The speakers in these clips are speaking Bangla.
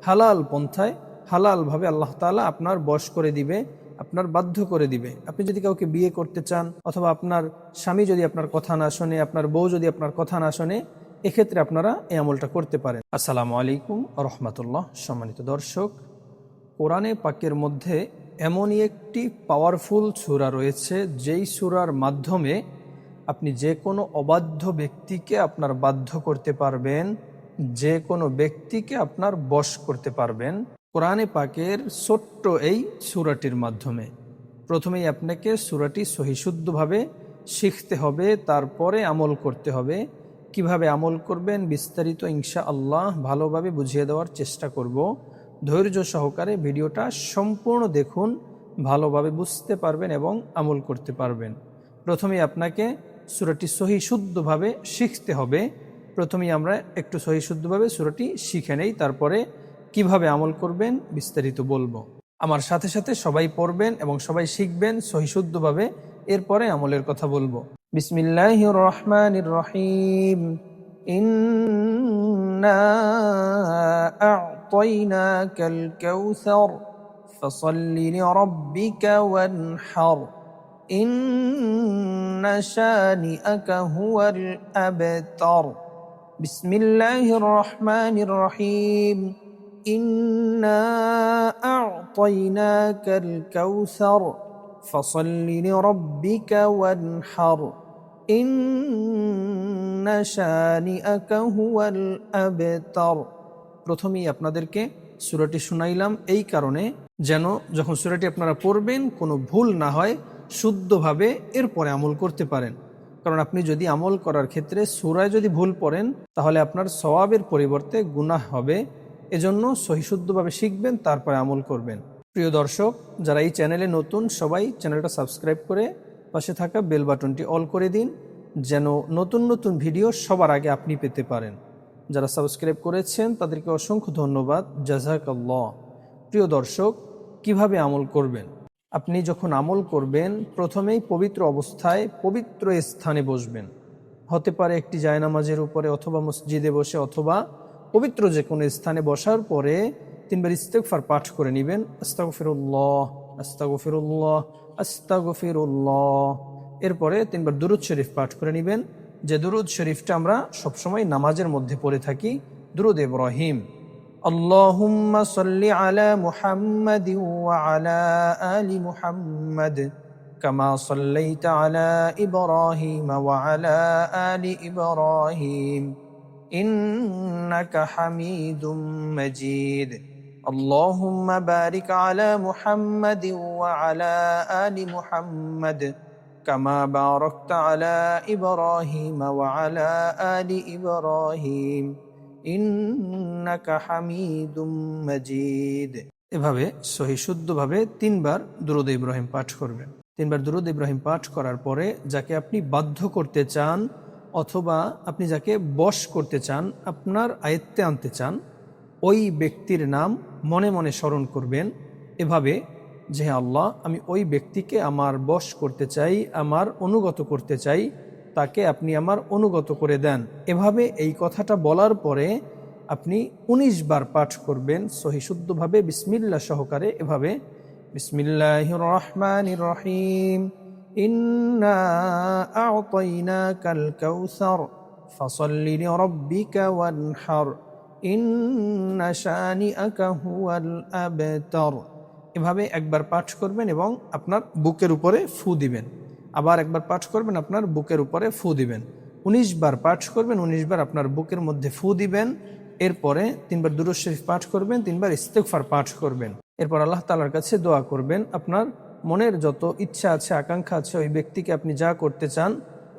হালাল পন্থায় হালালভাবে আল্লাহ তাআলা আপনার বশ করে দিবে, আপনার বাধ্য করে দিবে। আপনি যদি কাউকে বিয়ে করতে চান, অথবা আপনার স্বামী যদি আপনার কথা না শোনে, আপনার বউ যদি আপনার কথা না শোনে, এক্ষেত্রে আপনারা এই আমলটা করতে পারেন। আসসালামু আলাইকুম রহমতুল্লাহ। সম্মানিত দর্শক, কোরআনে পাকের মধ্যে এমনই একটি পাওয়ারফুল সূরা রয়েছে, যেই সূরার মাধ্যমে আপনি যে কোনো অবাধ্য ব্যক্তিকে আপনার বাধ্য করতে পারবেন, যে কোনো ব্যক্তিকে আপনার বশ করতে পারবেন কোরআনে পাকের ছোট্ট এই সূরাটির মাধ্যমে। প্রথমেই আপনাকে সূরাটি সহিশুদ্ধভাবে শিখতে হবে, তারপরে আমল করতে হবে। কিভাবে আমল করবেন বিস্তারিত ইনশাআল্লাহ ভালোভাবে বুঝিয়ে দেওয়ার চেষ্টা করব। ধৈর্য সহকারে ভিডিওটা সম্পূর্ণ দেখুন, ভালোভাবে বুঝতে পারবেন এবং আমল করতে পারবেন। প্রথমেই আপনাকে সূরাটি সহিশুদ্ধভাবে শিখতে হবে। প্রথমেই আমরা একটু সহিশুদ্ধভাবে সূরাটি শিখে নেই, তারপরে কিভাবে আমল করবেন বিস্তারিত বলবো। আমার সাথে সাথে সবাই পড়বেন এবং সবাই শিখবেন সহিশুদ্ধভাবে, এরপরে আমলের কথা বলবো। বিসমিল্লাহির রহমানির রহিম। ইন্না আ'তাইনাকাল কাউসার ফাসাল্লি লিরাব্বিকা ওয়ানহার ইন্না শানিআকা হুয়াল আবতার। বিসমিল্লাহির রহমানির রহিম। إنا أعطيناك الكوثر فصل لربك وانحر إن شانئك هو الأبتر। প্রথমেই আপনাদেরকে সূরাটি শুনাইলাম এই কারণে, যেন যখন সূরাটি আপনারা পড়বেন কোনো ভুল না হয়, শুদ্ধভাবে এরপরে আমল করতে পারেন। কারণ আপনি যদি আমল করার ক্ষেত্রে সূরায় যদি ভুল পড়েন, তাহলে আপনার সওয়াবের পরিবর্তে গুনাহ হবে। এজন্য সহিশুদ্ধভাবে শিখবেন, তারপরে আমল করবেন। প্রিয় দর্শক, যারা এই চ্যানেলে নতুন, সবাই চ্যানেলটা সাবস্ক্রাইব করে পাশে থাকা বেল বাটনটি অল করে দিন, যেন নতুন নতুন ভিডিও সবার আগে আপনি পেতে পারেন। যারা সাবস্ক্রাইব করেছেন তাদেরকে অসংখ্য ধন্যবাদ, জাযাকাল্লাহ। প্রিয় দর্শক, কিভাবে আমল করবেন? আপনি যখন আমল করবেন, প্রথমেই পবিত্র অবস্থায় পবিত্র স্থানে বসবেন। হতে পারে একটি জায়নামাজের উপরে, অথবা মসজিদে বসে, অথবা পবিত্র যে কোনো স্থানে বসার পরে 3 বার ইস্তেগফার পাঠ করে নেবেন। আস্তাগফিরুল্লাহ, আস্তাগফিরুল্লাহ, আস্তাগফিরুল্লাহ। এরপরে 3 বার দুরূদ শরীফ পাঠ করে নেবেন, যে দুরূদ শরীফটা আমরা সবসময় নামাজের মধ্যে পড়ে থাকি, দুরূদ ইব্রাহিম। আল্লাহুম্মা সাল্লি আলা মুহাম্মাদিন ওয়া আলা আলি মুহাম্মাদ কামা সাল্লাইতা আলা ইব্রাহিম ওয়া আলা আলি ইব্রাহিম إنك حميد مجيد اللهم بارك على محمد وعلى آل محمد كما باركت على إبراهيم وعلى آل إبراهيم إنك حميد مجيد। এভাবে সহিশুদ্ধভাবে 3 বার দুরূদ ইব্রাহিম পাঠ করবেন। 3 বার দুরূদ ইব্রাহিম পাঠ করার পরে যাকে আপনি বাধ্য করতে চান, অথবা আপনি যাকে বশ করতে চান, আপনার আয়ত্তে আনতে চান, ওই ব্যক্তির নাম মনে মনে স্মরণ করবেন এভাবে যে, হে আল্লাহ, আমি ওই ব্যক্তিকে আমার বশ করতে চাই, আমার অনুগত করতে চাই, তাকে আপনি আমার অনুগত করে দেন। এভাবে এই কথাটা বলার পরে আপনি 19 বার পাঠ করবেন সহিশুদ্ধভাবে বিসমিল্লাহ সহকারে। এভাবে বিসমিল্লাহির রহমানির রহিম। ইন্না আ'তাইনাকাল কাউসার ফাসাল্লি লিরাব্বিকা ওয়ানহার ইন্না শানিআকা হুয়াল আবতার। এভাবে একবার পাঠ করবেন এবং আপনার বুকের উপরে ফু দিবেন। আবার একবার পাঠ করবেন, আপনার বুকের উপরে ফু দিবেন। 19 বার পাঠ করবেন, 19 বার আপনার বুকের মধ্যে ফু দিবেন। এরপরে 3 বার দুরূদ শরীফ পাঠ করবেন, 3 বার ইস্তেগফার পাঠ করবেন। এরপর আল্লাহ তাআলার কাছে দোয়া করবেন। আপনার মনের যত ইচ্ছা আছে, আকাঙ্ক্ষা আছে, ওই ব্যক্তিকে আপনি যা করতে চান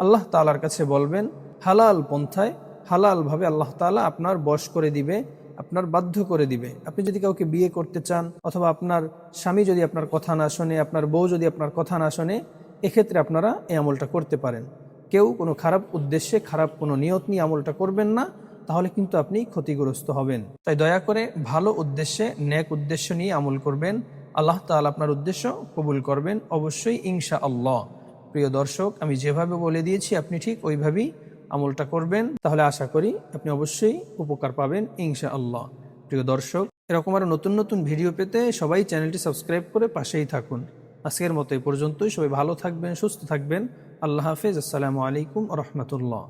আল্লাহ তাআলার কাছে বলবেন। হালাল পন্থায় হালালভাবে আল্লাহ তাআলা আপনার বশ করে দিবে, আপনার বাধ্য করে দিবে। আপনি যদি কাউকে বিয়ে করতে চান, অথবা আপনার স্বামী যদি আপনার কথা না শোনে, আপনার বউ যদি আপনার কথা না শোনে, এক্ষেত্রে আপনারা এই আমলটা করতে পারেন। কেউ কোনো খারাপ উদ্দেশ্যে, খারাপ কোনো নিয়ত নিয়ে আমলটা করবেন না, তাহলে কিন্তু আপনি ক্ষতিগ্রস্ত হবেন। তাই দয়া করে ভালো উদ্দেশ্যে, নেক উদ্দেশ্য নিয়ে আমল করবেন। আল্লাহ তাআলা আপনার উদ্দেশ্য কবুল করবেন অবশ্যই ইনশাআল্লাহ। প্রিয় দর্শক, আমি যেভাবে বলে দিয়েছি আপনি ঠিক ওইভাবেই আমলটা করবেন, তাহলে আশা করি আপনি অবশ্যই উপকার পাবেন ইনশাআল্লাহ। প্রিয় দর্শক, এরকম আরও নতুন নতুন ভিডিও পেতে সবাই চ্যানেলটি সাবস্ক্রাইব করে পাশেই থাকুন। আজকের মতো এই পর্যন্তই। সবাই ভালো থাকবেন, সুস্থ থাকবেন। আল্লাহ হাফেজ। আসসালামু আলাইকুম রহমতুল্লাহ।